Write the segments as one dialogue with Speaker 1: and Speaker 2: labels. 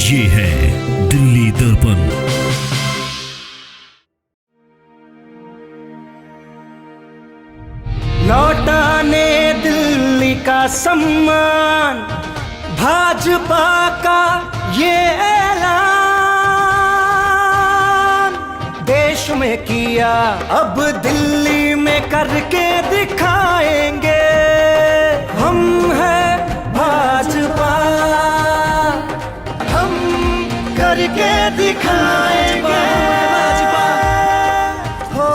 Speaker 1: ये है दिल्ली दर्पण।
Speaker 2: लौटाने दिल्ली का सम्मान, भाजपा का ये ऐलान देश में किया, अब दिल्ली में करके दिखाएंगे। हम हैं भाजपा, हम करके दिखाएंगे। हो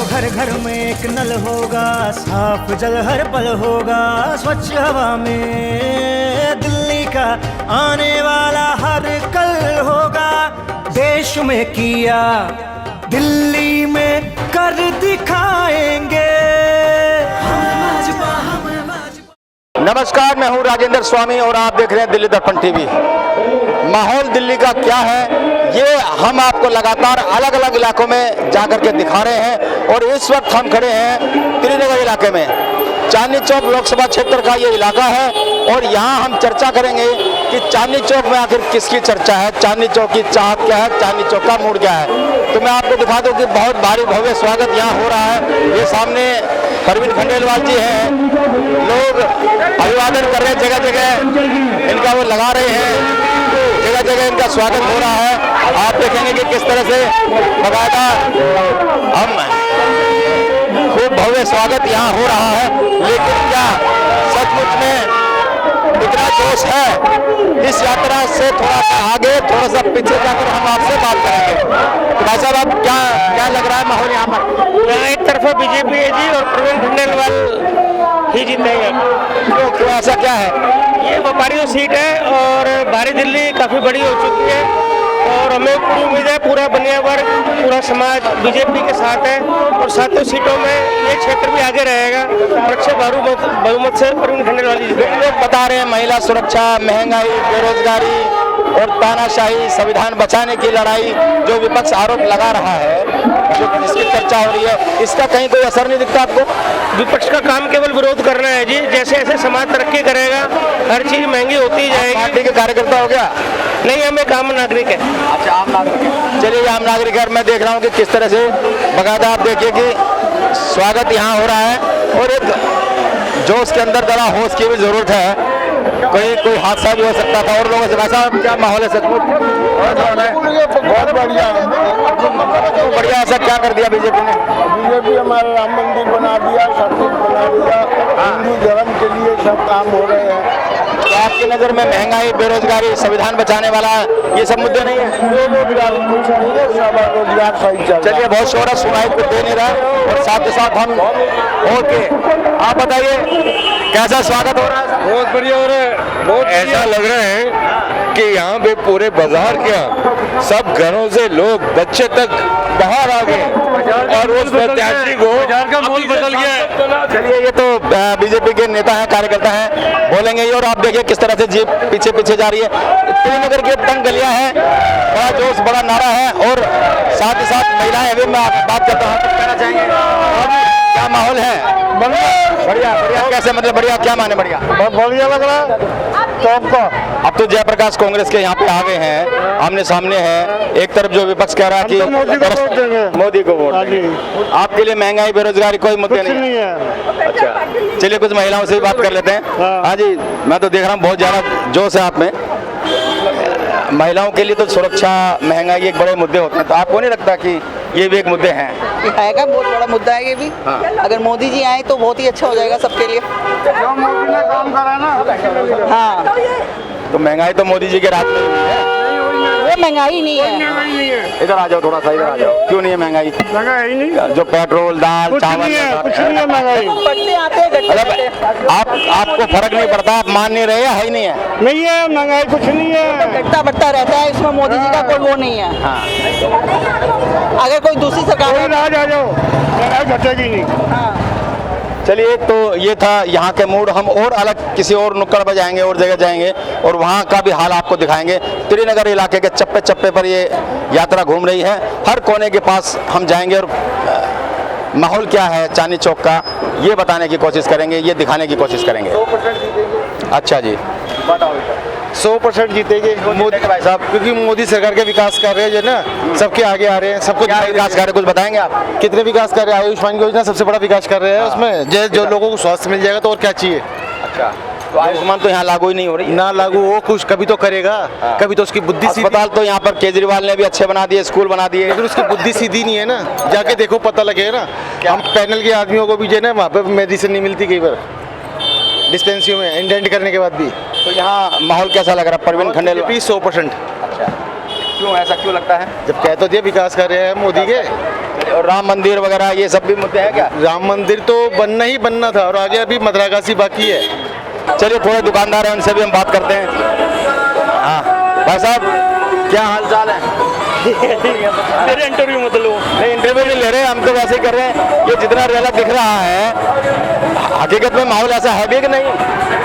Speaker 2: घर घर में एक नल होगा, साफ जल हर पल होगा, स्वच्छ हवा में दिल्ली का आने वाला हर कल होगा। देश में किया, दिल्ली में कर दिखाएंगे।
Speaker 3: नमस्कार, मैं हूं राजेंद्र स्वामी और आप देख रहे हैं दिल्ली दर्पण टीवी। माहौल दिल्ली का क्या है ये हम आपको लगातार अलग अलग इलाकों में जाकर के दिखा रहे हैं। और इस वक्त हम खड़े हैं त्रिनगर इलाके में। चांदनी चौक लोकसभा क्षेत्र का ये इलाका है और यहाँ हम चर्चा करेंगे कि चांदनी चौक में आखिर किसकी चर्चा है, चांदनी चौक की चाहत क्या है, चांदनी चौक का मूड क्या है। तो मैं आपको दिखा दूं कि बहुत भारी भव्य स्वागत यहाँ हो रहा है। ये सामने परवीन खंडेलवाल जी हैं, लोग अभिवादन कर रहे हैं, जगह जगह इनका वो लगा रहे हैं, जगह जगह इनका स्वागत हो रहा है। आप देखेंगे कि किस तरह से बकायदा हम खूब भव्य स्वागत यहाँ हो रहा है। लेकिन क्या सचमुच में इतना जोश है? इस यात्रा से थोड़ा सा आगे, थोड़ा सा पीछे जाकर हम आपसे बात करेंगे। तो भाई साहब, आप क्या लग रहा है माहौल यहाँ पर?
Speaker 4: यहाँ एक तरफा बीजेपी है जी और परवीन खंडेलवाल ही जीतेंगे।
Speaker 3: तो ऐसा क्या है?
Speaker 4: ये व्यापारियों सीट है और बाहरी दिल्ली काफ़ी बड़ी हो चुकी है और हमें पूरी उम्मीद है पूरा बनिया वर्ग, पूरा समाज बीजेपी के साथ है और सातों सीटों में ये क्षेत्र भी आगे रहेगा। सुरक्षा बहुमत से परवीन खंडेलवाल जी जीतेंगे।
Speaker 3: लोग बता रहे हैं महला सुरक्षा, महंगाई, बेरोजगारी और तानाशाही, संविधान बचाने की लड़ाई जो विपक्ष आरोप लगा रहा है, जो इसकी चर्चा हो रही है, इसका कहीं कोई असर नहीं दिखता आपको?
Speaker 4: विपक्ष का काम केवल विरोध करना है जी। जैसे जैसे समाज तरक्की करेगा, हर चीज महंगी होती जाएगी।
Speaker 3: पार्टी के कार्यकर्ता हो गया?
Speaker 4: नहीं, हम एक आम नागरिक है।
Speaker 3: अच्छा, आम नागरिक। चलिए, आम नागरिक है। मैं देख रहा हूँ कि किस तरह से बकायदा आप देखिए कि स्वागत यहाँ हो रहा है और एक जोश के अंदर जरा होश की भी जरूरत है। कोई हादसा भी हो सकता था और लोगों से। वैसा क्या माहौल है सचमुच?
Speaker 5: बहुत बढ़िया है।
Speaker 3: बढ़िया। ऐसा क्या कर दिया बीजेपी ने?
Speaker 5: बीजेपी हमारा राम मंदिर बना दिया, सब कुछ बना दिया, हिंदू धर्म के लिए सब काम हो रहे हैं।
Speaker 3: तो आपकी नज़र में महंगाई, बेरोजगारी, संविधान बचाने वाला ये सब मुद्दे नहीं है?
Speaker 5: बेरोजगारी कुछ नहीं है, सब रोजगार सही चल रहा है।
Speaker 3: चलिए, बहुत शोर सुनाई को दे नहीं रहा और साथ ही साथ हम ओके। आप बताइए कैसा स्वागत हो रहा है?
Speaker 6: बहुत बढ़िया हो रहा है। बहुत ऐसा लग रहा है कि यहाँ पे पूरे बाजार क्या सब घरों से लोग बच्चे तक बाहर आ गए और उस प्रत्याशी को बाजार का माहौल बदल गया है।
Speaker 3: चलिए, ये तो बीजेपी के नेता हैं, कार्यकर्ता हैं, बोलेंगे ये। और आप देखिए किस तरह से जीप पीछे पीछे जा रही है। त्रिनगर की तंग गलियां हैं, बड़ा जोश, बड़ा नारा है और साथ ही साथ महिलाएं। अभी मैं बात करता हूँ, कुछ कहना चाहेंगे? क्या माहौल है? बढ़िया बढ़िया। कैसे मतलब बढ़िया? क्या माने बढ़िया?
Speaker 5: बहुत बढ़िया लग रहा है सबको।
Speaker 3: अब तो जयप्रकाश कांग्रेस के यहाँ पे आ गए हैं, आमने सामने हैं। एक तरफ जो विपक्ष कह रहा है कि
Speaker 5: मोदी को वोट देंगे।
Speaker 3: मोदी को वोट देंगे। आपके लिए महंगाई, बेरोजगारी कोई मुद्दे नहीं
Speaker 5: है।
Speaker 3: अच्छा, चलिए कुछ महिलाओं से भी बात कर लेते हैं। हाँ जी, मैं तो देख रहा हूँ बहुत ज्यादा जोश है आप में। महिलाओं के लिए तो सुरक्षा, महंगाई एक बड़े मुद्दे होते हैं, तो आपको नहीं लगता कि ये भी एक मुद्दे हैं?
Speaker 7: आएगा, बहुत बड़ा मुद्दा है ये भी।
Speaker 3: हाँ।
Speaker 7: अगर मोदी जी आए तो बहुत ही अच्छा हो जाएगा सबके लिए।
Speaker 5: जो मोदी ने काम करा ना।
Speaker 7: हाँ,
Speaker 3: तो महंगाई तो मोदी जी के राज में ही हुई है।
Speaker 7: वो महंगाई नहीं है।
Speaker 3: इधर आ जाओ, थोड़ा सा इधर आ जाओ। क्यों नहीं है महंगाई?
Speaker 5: महंगाई नहीं,
Speaker 3: जो पेट्रोल, दाल, चावल,
Speaker 5: कुछ नहीं है महंगाई।
Speaker 7: बढ़ते आते हैं, घटते
Speaker 3: मतलब
Speaker 7: आते हैं।
Speaker 3: आपको फर्क नहीं पड़ता? आप मान नहीं रहे है ही नहीं है?
Speaker 5: नहीं है महंगाई, कुछ नहीं है।
Speaker 7: घटता बढ़ता रहता है, इसमें मोदी जी का कोई वो नहीं है।
Speaker 3: हाँ।
Speaker 7: अगर कोई दूसरी सरकार
Speaker 5: कोई राज आ जाओ, महंगाई घटेगी नहीं।
Speaker 7: हाँ,
Speaker 3: चलिए, तो ये था यहाँ के मूड। हम और अलग किसी और नुक्कड़ पर जाएंगे और जगह जाएंगे और वहाँ का भी हाल आपको दिखाएंगे। त्रिनगर इलाके के चप्पे चप्पे पर ये यात्रा घूम रही है, हर कोने के पास हम जाएंगे और माहौल क्या है चांदनी चौक का ये बताने की कोशिश करेंगे, ये दिखाने की कोशिश करेंगे। अच्छा जी, बताओ। 100% जीतेंगे मोदी भाई साहब, क्योंकि मोदी सरकार के विकास कार्य जो है ना सबके आगे आ रहे हैं। सबको क्या विकास कार्य कुछ बताएंगे आप? कितने विकास कार्य? आयुष्मान योजना सबसे बड़ा विकास कार्य है उसमें, जो लोगों को स्वास्थ्य मिल जाएगा तो और क्या चाहिए। अच्छा, तो आयुष्मान तो यहाँ लागू ही नहीं हो रही ना, लागू हो कुछ कभी तो करेगा, कभी तो उसकी बुद्धि। अस्पताल तो यहाँ पर केजरीवाल ने भी अच्छे बना दिए, स्कूल बना दिए, लेकिन उसकी बुद्धि सीधी नहीं है ना, जाके देखो पता लगेगा ना। हम पैनल के आदमियों को भी जो है ना वहाँ पे मेडिसिन नहीं मिलती कई बार डिस्पेंसरी में इंडेंट करने के बाद भी। तो यहाँ माहौल कैसा लग रहा है? परवीन खंडेलवाल 100%। अच्छा, क्यों ऐसा क्यों लगता है? जब कह तो दिया विकास कर रहे हैं मोदी के, और राम मंदिर वगैरह ये सब भी मुद्दे हैं क्या? राम मंदिर तो बनना ही बनना था और आगे अभी मद्रागासी बाकी है। चलिए थोड़े दुकानदार हैं उनसे भी हम बात करते हैं। हाँ भाई साहब, क्या हाल चाल है?
Speaker 4: मेरे इंटरव्यू मत लो।
Speaker 3: नहीं, इंटरव्यू नहीं ले रहे, हम तो वैसे ही कर रहे हैं। ये जितना रेला दिख रहा है, हकीकत में माहौल ऐसा है भी कि नहीं?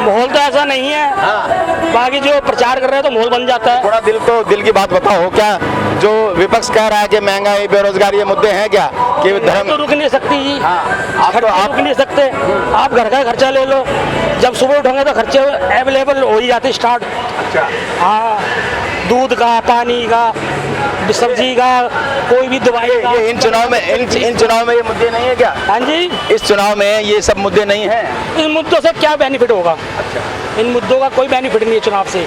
Speaker 4: माहौल तो ऐसा नहीं है।
Speaker 3: हाँ,
Speaker 4: बाकी जो प्रचार कर रहे हैं तो माहौल बन जाता है।
Speaker 3: थोड़ा दिल की बात बताओ, क्या जो विपक्ष कह रहा है कि महंगाई बेरोजगारी ये मुद्दे हैं क्या कि धर्म
Speaker 4: तो रुक नहीं सकती जी।
Speaker 3: हाँ,
Speaker 4: खर्चे
Speaker 3: आप
Speaker 4: रुक नहीं सकते। आप घर का खर्चा ले लो, जब सुबह उठोगे तो खर्चे अवेलेबल हो ही जाते स्टार्ट।
Speaker 3: अच्छा,
Speaker 4: हाँ, दूध का, पानी का, सब्जी का, कोई भी दवाई का।
Speaker 3: ये इन चुनाव में ये मुद्दे नहीं है क्या?
Speaker 4: हाँ जी,
Speaker 3: इस चुनाव में ये सब मुद्दे नहीं हैं।
Speaker 4: इन मुद्दों से क्या बेनिफिट होगा? इन मुद्दों का कोई बेनिफिट नहीं है चुनाव से।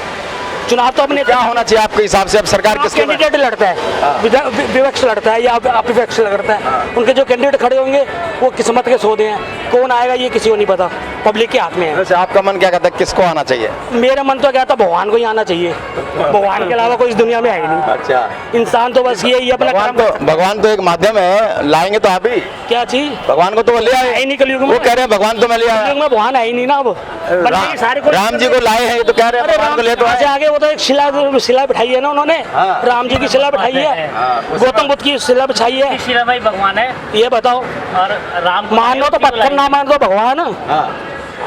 Speaker 4: चुनाव तो अपने
Speaker 3: क्या होना चाहिए आपके हिसाब से? अब सरकार किसके
Speaker 4: कैंडिडेट लड़ता है, विपक्ष लड़ता है या अविपक्ष लड़ता है, उनके जो कैंडिडेट खड़े होंगे वो किस्मत के सौदे हैं। कौन आएगा ये किसी को नहीं पता, पब्लिक के हाथ में है।
Speaker 3: वैसे आपका मन क्या कहता है, किसको आना चाहिए?
Speaker 4: मेरा मन तो कहता भगवान को ही आना चाहिए। भगवान के अलावा कोई इस दुनिया में है ही नहीं।
Speaker 3: अच्छा,
Speaker 4: इंसान तो बस ये अपना
Speaker 3: भगवान तो एक माध्यम है, लाएंगे तो आप ही।
Speaker 4: क्या चीज?
Speaker 3: भगवान को तो वो ले आए
Speaker 4: है ही नहीं कलयुग में।
Speaker 3: वो कह रहे हैं भगवान तो मैं ले आया।
Speaker 4: कलयुग में भगवान है ही नहीं ना। अब सारे
Speaker 3: राम जी को लाए हैं, ये तो कह रहे हैं भगवान को ले तो आए।
Speaker 4: आगे वो तो एक शिला बिठाई है ना उन्होंने।
Speaker 3: हाँ।
Speaker 4: राम जी की शिला बिठाई है, गौतम बुद्ध की शिला बिछाई है।
Speaker 8: शिला भाई भगवान है,
Speaker 4: ये बताओ,
Speaker 8: और राम को
Speaker 4: मानो तो पत्थर, ना मानो तो भगवान।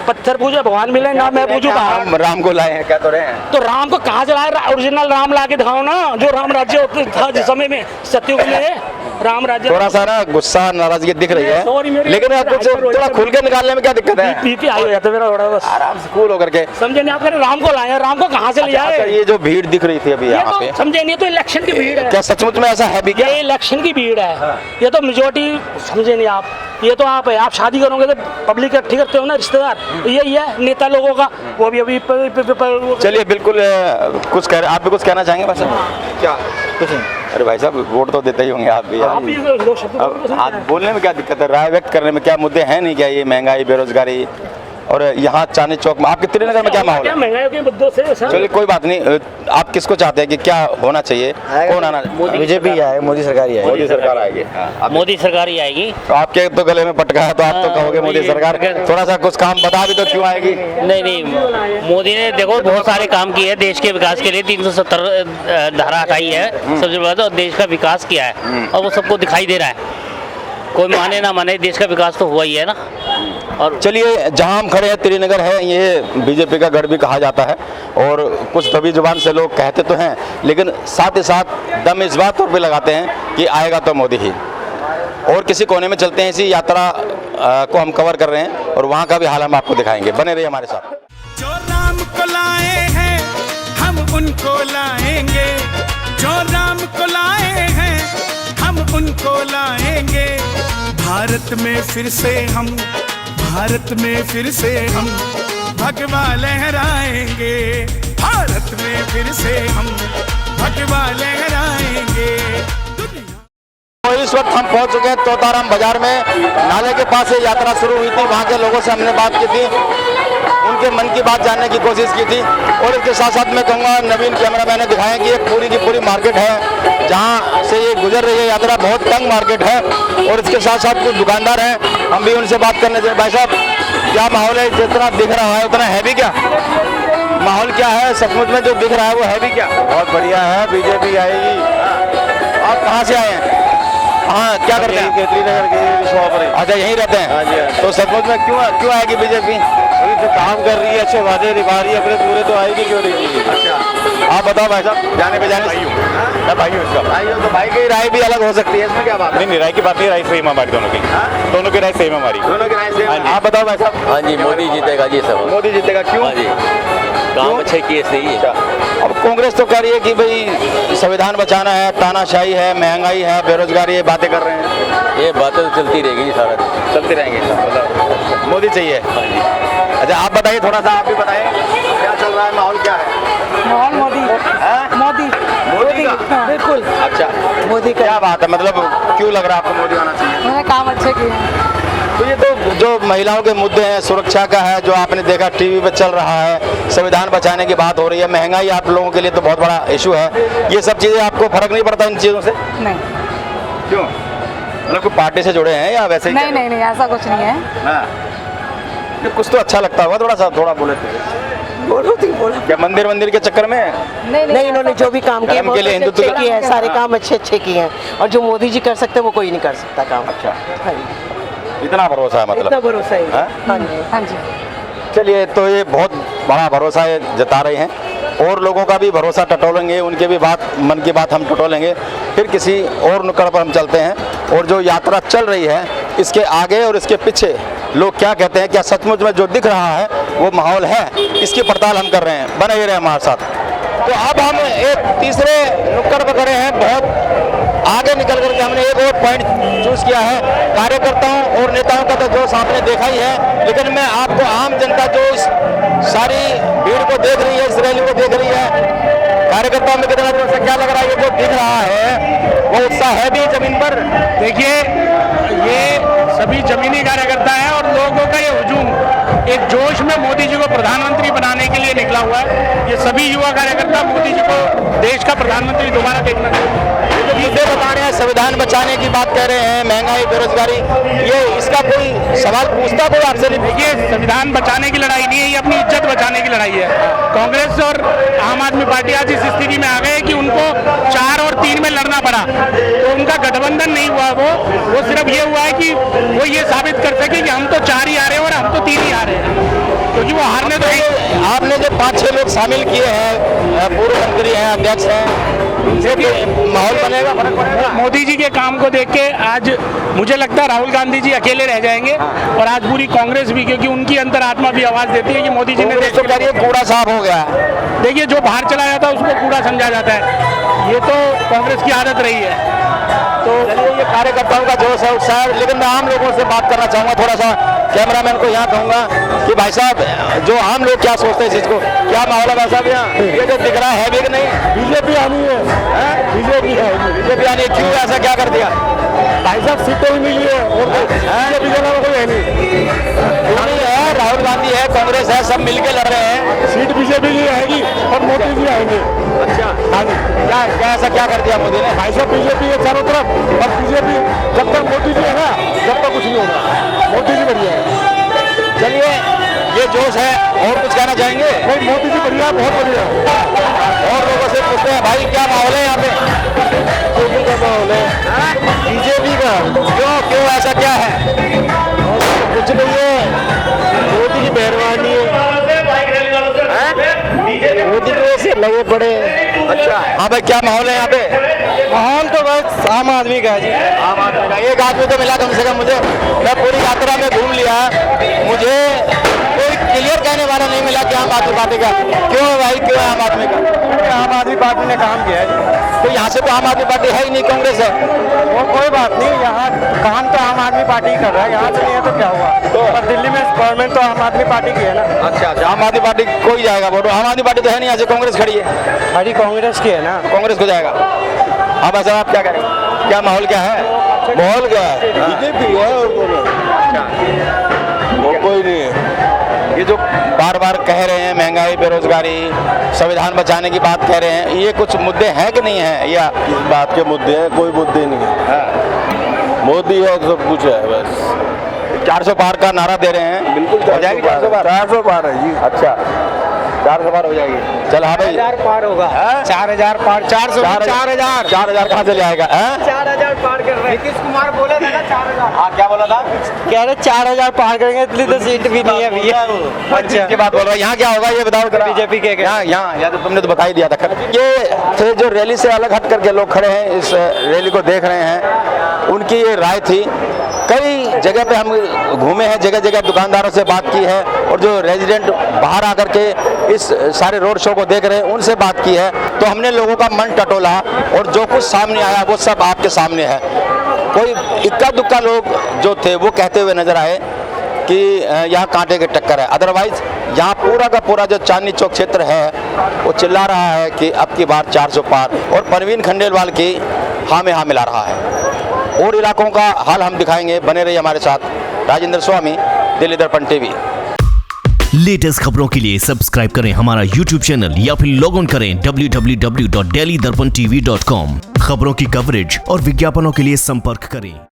Speaker 4: पत्थर पूजे भगवान मिले ना, मैं पूछू कहाँ?
Speaker 3: राम को लाए हैं, क्या तो रहे हैं।
Speaker 4: तो राम को कहाँ से लाए? ओरिजिनल राम ला के दिखाओ ना, जो राम राज्य था जिस समय में, सत्युग में राम राज्य।
Speaker 3: थोड़ा सा ना गुस्सा नाराजगी दिख रही है, लेकिन कुछ थोड़ा खुल के निकालने में क्या दिक्कत है?
Speaker 4: बीपी हाई हो जाता है मेरा थोड़ा, बस
Speaker 3: आराम से कूल होकर के।
Speaker 4: समझे नहीं आप? राम को लाए, राम को कहाँ से ले आए?
Speaker 3: अच्छा, ये जो भीड़ दिख रही थी अभी यहाँ पे,
Speaker 4: समझे नहीं? तो इलेक्शन की भीड़ है।
Speaker 3: क्या सचमुच में ऐसा है भी क्या?
Speaker 4: ये इलेक्शन की भीड़ है, ये तो मेजोरिटी, समझे नहीं आप? ये तो आप है, आप शादी करोगे तो पब्लिक इकट्ठी करते हो ना, रिश्तेदार, यही है नेता लोगों का। वो भी अभी
Speaker 3: चलिए बिल्कुल कुछ कह रहे, आप भी कुछ कहना चाहेंगे? बस क्या कुछ नहीं? अरे भाई साहब, वोट तो देते ही होंगे आप भी। अब आप बोलने में क्या दिक्कत है? राय व्यक्त करने में क्या मुद्दे हैं नहीं क्या? ये महंगाई, बेरोजगारी, और यहाँ चांदनी चौक में आपके त्रिनगर में क्या माहौल है?
Speaker 4: महंगाई के मुद्दों से
Speaker 3: चलिए कोई बात नहीं, आप किसको चाहते हैं कि क्या होना चाहिए, कौन आना?
Speaker 2: बीजेपी आए, मोदी सरकार ही
Speaker 3: मोदी सरकार आएगी।
Speaker 8: मोदी सरकार ही आएगी।
Speaker 3: तो आपके तो गले में पटका है, तो आप तो कहोगे मोदी सरकार। थोड़ा सा कुछ काम बता भी तो क्यों आएगी?
Speaker 8: नहीं, मोदी ने देखो बहुत सारे काम किए हैं देश के विकास के लिए। 370 धारा हटाई है सबसे बड़ा, तो देश का विकास किया है और वो सबको दिखाई दे रहा है। कोई माने ना माने, देश का विकास तो हुआ ही है ना।
Speaker 3: और चलिए, जहां हम खड़े हैं त्रिनगर है, ये बीजेपी का गढ़ भी कहा जाता है, और कुछ दबी जुबान से लोग कहते तो हैं, लेकिन साथ ही साथ दम इस बात पर भी लगाते हैं कि आएगा तो मोदी ही। और किसी कोने में चलते हैं, इसी यात्रा को हम कवर कर रहे हैं और वहाँ का भी हाल हम आपको दिखाएंगे। बने रहिए हमारे साथ।
Speaker 9: जो राम को लाए हैं हम उनको लाएंगे, जो राम को लाए हैं हम उनको लाएंगे। भारत में फिर से हम, भारत में फिर से हम भगवा लहराएंगे। भारत में फिर से हम भगवा लहराएंगे।
Speaker 3: तो इस वक्त हम पहुंच चुके हैं तोताराम बाजार में। नाले के पास से यात्रा शुरू हुई थी, वहाँ के लोगों से हमने बात की थी, उनके मन की बात जानने की कोशिश की थी। और इसके साथ साथ मैं कहूँगा नवीन कैमरामैन ने दिखाया कि ये पूरी की पूरी मार्केट है जहाँ से ये गुजर रही है यात्रा, बहुत तंग मार्केट है। और इसके साथ साथ कुछ दुकानदार हैं, हम भी उनसे बात करने चाहिए। भाई साहब, क्या माहौल है? जितना दिख रहा है उतना है भी क्या? माहौल क्या है सचमुच में? जो दिख रहा है वो है भी क्या? बहुत बढ़िया है, बीजेपी आएगी। आप कहाँ से आए हैं? हाँ, क्या करते हैं? त्रिनगर के शॉप पर। अच्छा, यहीं रहते हैं? हाँ जी। तो सचमुच में क्यों आएगी बीजेपी? अभी तो काम कर रही है, अच्छे वादे निभा रही है अपने पूरे, तो आएगी क्यों नहीं? अच्छा, आप बताओ भाई साहब, जाने पे जाने भाई हूँ इसका भाई हो, तो भाई की राय भी अलग हो सकती है, इसमें क्या बात है?
Speaker 10: नहीं, राय की बात नहीं, राय सेम हमारी दोनों की, दोनों की राय सेम हमारी।
Speaker 3: दोनों की राय से आप बताओ भाई साहब।
Speaker 11: हाँ जी, मोदी जीतेगा जी सब।
Speaker 3: मोदी जीतेगा, क्यों?
Speaker 11: हाँ जी, काम अच्छे किए सही है।
Speaker 3: अब कांग्रेस तो कह रही है कि भाई संविधान बचाना है, तानाशाही है, महंगाई है, बेरोजगारी, ये बातें कर रहे हैं।
Speaker 11: ये बातें तो चलती रहेगी जी, सारा दिन
Speaker 3: चलती रहेंगी, मतलब मोदी चाहिए।
Speaker 11: हाँ जी।
Speaker 3: अच्छा आप बताइए, थोड़ा सा आप भी बताएं, क्या चल रहा है, माहौल क्या है?
Speaker 7: माहौल मोदी मोदी
Speaker 3: मोदी का?
Speaker 7: बिल्कुल।
Speaker 3: अच्छा,
Speaker 7: मोदी
Speaker 3: क्या बात है, मतलब क्यों लग रहा है आपको मोदी आना चाहिए?
Speaker 7: उन्होंने काम अच्छे किए हैं।
Speaker 3: तो ये तो जो महिलाओं के मुद्दे हैं, सुरक्षा का है, जो आपने देखा टीवी पे चल रहा है, संविधान बचाने की बात हो रही है, महंगाई आप लोगों के लिए तो बहुत बड़ा इशू है, ये सब चीज़ें आपको फर्क नहीं पड़ता इन चीज़ों से?
Speaker 7: नहीं
Speaker 3: क्यों, मतलब कोई पार्टी से जुड़े हैं या वैसे ही?
Speaker 7: नहीं नहीं नहीं, ऐसा कुछ नहीं है।
Speaker 3: हाँ, ये कुछ तो अच्छा लगता होगा, थोड़ा सा थोड़ा बोले
Speaker 7: बोलो
Speaker 3: क्या मंदिर के चक्कर में?
Speaker 7: नहीं, इन्होंने जो भी काम किए
Speaker 3: धर्म के लिए, हिंदुत्व
Speaker 7: अच्छे किए हैं, सारे काम अच्छे किए हैं, और जो मोदी जी कर सकते हैं वो कोई नहीं कर सकता काम।
Speaker 3: अच्छा,
Speaker 7: हाँ जी,
Speaker 3: इतना भरोसा है मतलब?
Speaker 7: इतना भरोसा है।
Speaker 3: हाँ?
Speaker 7: हाँ जी, हाँ जी।
Speaker 3: चलिए, तो ये बहुत बड़ा भरोसा ये जता रहे हैं, और लोगों का भी भरोसा टटोलेंगे, उनके भी बात, मन की बात हम टटोलेंगे, फिर किसी और नुक्कड़ पर हम चलते हैं, और जो यात्रा चल रही है इसके आगे और इसके पीछे लोग क्या कहते हैं, क्या सचमुच में जो दिख रहा है वो माहौल है, इसकी पड़ताल हम कर रहे हैं, बने ही रहे हमारे साथ। तो अब हम एक तीसरे नुक्कड़ पर खड़े हैं, बहुत आगे निकल करके हमने एक और पॉइंट चूज किया है। कार्यकर्ताओं और नेताओं का तो जोश आपने देखा ही है, लेकिन मैं आपको आम जनता जो इस सारी भीड़ को देख रही है, इस रैली को देख रही है, कार्यकर्ताओं में कितना जोश है, क्या लग रहा है, ये जो दिख रहा है वो उत्साह है भी जमीन पर?
Speaker 4: देखिए, ये सभी जमीनी कार्यकर्ता हैं और लोगों का ये हुजूम एक जोश में मोदी जी को प्रधानमंत्री बनाने के लिए निकला हुआ है। ये सभी युवा कार्यकर्ता मोदी जी को देश का प्रधानमंत्री दोबारा देखना चाहते हैं।
Speaker 3: जो मुद्दे बता रहे हैं, संविधान बचाने की बात कह रहे हैं, महंगाई, बेरोजगारी, ये इसका कोई सवाल पूछता कोई आपसे नहीं?
Speaker 4: देखिए, संविधान बचाने की लड़ाई नहीं है, ये अपनी इज्जत बचाने की लड़ाई है। कांग्रेस और आम आदमी पार्टी आज इस स्थिति में आ गए कि उनको 4 और 3 में लड़ना पड़ा, तो उनका गठबंधन नहीं हुआ। वो सिर्फ ये हुआ है कि वो ये साबित कर सके कि हम तो 4 ही आ रहे हैं और हम तो 3 ही आ रहे हैं, क्योंकि वो हारने तो
Speaker 3: आपने जो 5-6 लोग शामिल किए हैं, पूर्व मंत्री हैं, अध्यक्ष हैं, उनसे भी माहौल बनेगा, फर्क पड़ेगा?
Speaker 4: मोदी जी के काम को देख के आज मुझे लगता है राहुल गांधी जी अकेले रह जाएंगे, और आज पूरी कांग्रेस भी, क्योंकि उनकी अंतरात्मा भी आवाज देती है कि मोदी जी ने देश
Speaker 3: तो करिए कूड़ा साफ हो गया।
Speaker 4: देखिए, जो बाहर चला जाता है उसको कूड़ा समझा जाता है, ये तो कांग्रेस की आदत रही है।
Speaker 3: तो ये कार्यकर्ताओं का जोश है, उत्साह है, लेकिन मैं आम लोगों से बात करना चाहूँगा, थोड़ा सा कैमरामैन को यहाँ कहूँगा कि भाई साहब, जो आम लोग क्या सोचते हैं इस चीज़ को, क्या माहौल है भाई साहब यहाँ? ये जो दिख रहा है भी कि नहीं?
Speaker 5: बीजेपी आनी है, बीजेपी है,
Speaker 3: बीजेपी आनी है, क्यों ऐसा क्या कर दिया?
Speaker 5: भाई साहब सीटें भी मिली है और बीजेपी के अलावा कोई है नहीं
Speaker 3: है, राहुल गांधी है, कांग्रेस है, सब मिलके लड़ रहे हैं,
Speaker 5: सीट बीजेपी की आएगी और मोदी जी आएंगे।
Speaker 3: अच्छा,
Speaker 5: हाँ जी,
Speaker 3: क्या ऐसा क्या कर दिया मोदी ने?
Speaker 5: भाई साहब बीजेपी है चारों तरफ, और बीजेपी जब तक मोदी जी है ना, जब तक कुछ नहीं होगा, मोदी जी बढ़िया है।
Speaker 3: चलिए, ये जोश है, और कुछ कहना चाहेंगे?
Speaker 5: नहीं, मोदी जी बढ़िया, बहुत बढ़िया।
Speaker 3: और लोगों से पूछते हैं, भाई क्या माहौल है यहाँ पे?
Speaker 5: बीजेपी का माहौल है, बीजेपी का।
Speaker 3: क्यों ऐसा क्या है?
Speaker 5: कुछ नहीं है, मोदी की मेहरबानी है, मोदी की वजह से लगे पड़े।
Speaker 3: अच्छा, हाँ भाई, क्या माहौल है यहाँ पे?
Speaker 5: माहौल तो बस आम आदमी का है जी,
Speaker 3: आम आदमी का। एक आदमी तो मिला कम से कम मुझे, मैं पूरी यात्रा में घूम लिया, मुझे कोई क्लियर कहने वाला नहीं मिला कि आम आदमी पार्टी का। क्यों है भाई, क्यों है आम आदमी का?
Speaker 5: आम आदमी पार्टी ने काम किया है।
Speaker 3: तो यहाँ से तो आम आदमी पार्टी है ही नहीं, कांग्रेस है।
Speaker 5: वो कोई बात नहीं, यहाँ काम तो आम आदमी पार्टी कर रहा है, यहाँ से नहीं है तो क्या हुआ? पर दिल्ली में गवर्नमेंट तो आम आदमी पार्टी की है ना।
Speaker 3: अच्छा, आम आदमी पार्टी को ही जाएगा वोट? आम आदमी पार्टी तो है नहीं, यहाँ से कांग्रेस खड़ी है।
Speaker 5: हमारी कांग्रेस की है ना,
Speaker 3: कांग्रेस को जाएगा। अब ऐसा आप क्या करेंगे, क्या माहौल क्या है?
Speaker 5: माहौल क्या है? बीजेपी है और कोई नहीं है।
Speaker 3: ये जो बार बार कह रहे हैं, महंगाई, बेरोजगारी, संविधान बचाने की बात कह रहे हैं, ये कुछ मुद्दे हैं कि नहीं है? या
Speaker 5: इस बात के मुद्दे हैं? कोई मुद्दे नहीं है, मोदी है सब कुछ है बस।
Speaker 3: 400 पार का नारा दे रहे हैं, बिल्कुल हो जाएगी 400 पार?
Speaker 5: 400 पार है जी।
Speaker 3: अच्छा, 400 पार हो जाएगी। चल हाँ भाई
Speaker 5: 4000 पार होगा। 4000 पार 400 4000
Speaker 3: 4000 कहाँ से ले आएगा?
Speaker 5: 4000 पार कर रहे हैं। नीतीश कुमार बोला था ना 4000।
Speaker 3: हाँ क्या बोला था?
Speaker 5: कह रहे 4000 पार करेंगे इतनी तो सीट भी नहीं है भैया।
Speaker 3: अच्छा की बात बोल रहा है। यहाँ क्या होगा ये बताओ?
Speaker 5: बीजेपी के
Speaker 3: यहाँ तो तुमने तो बता ही दिया था। ये थे जो रैली से अलग हट करके लोग खड़े हैं, इस रैली को देख रहे हैं, उनकी ये राय थी। कई जगह पे हम घूमे हैं, जगह जगह दुकानदारों से बात की है, और जो रेजिडेंट बाहर आकर के इस सारे रोड शो को देख रहे हैं उनसे बात की है। तो हमने लोगों का मन टटोला और जो कुछ सामने आया वो सब आपके सामने है। कोई इक्का दुक्का लोग जो थे वो कहते हुए नजर आए कि यहाँ कांटे की टक्कर है। अदरवाइज यहाँ पूरा का पूरा जो चांदनी चौक क्षेत्र है वो चिल्ला रहा है कि अब की बार 400 पार, और परवीन खंडेलवाल की हाँ में हाँ मिला रहा है। और इलाकों का हाल हम दिखाएंगे, बने रहिए हमारे साथ। राजेंद्र स्वामी, दिल्ली दर्पण टीवी।
Speaker 1: लेटेस्ट खबरों के लिए सब्सक्राइब करें हमारा YouTube चैनल या फिर लॉग ऑन करें www.delhidarpantv.com। खबरों की कवरेज और विज्ञापनों के लिए संपर्क करें।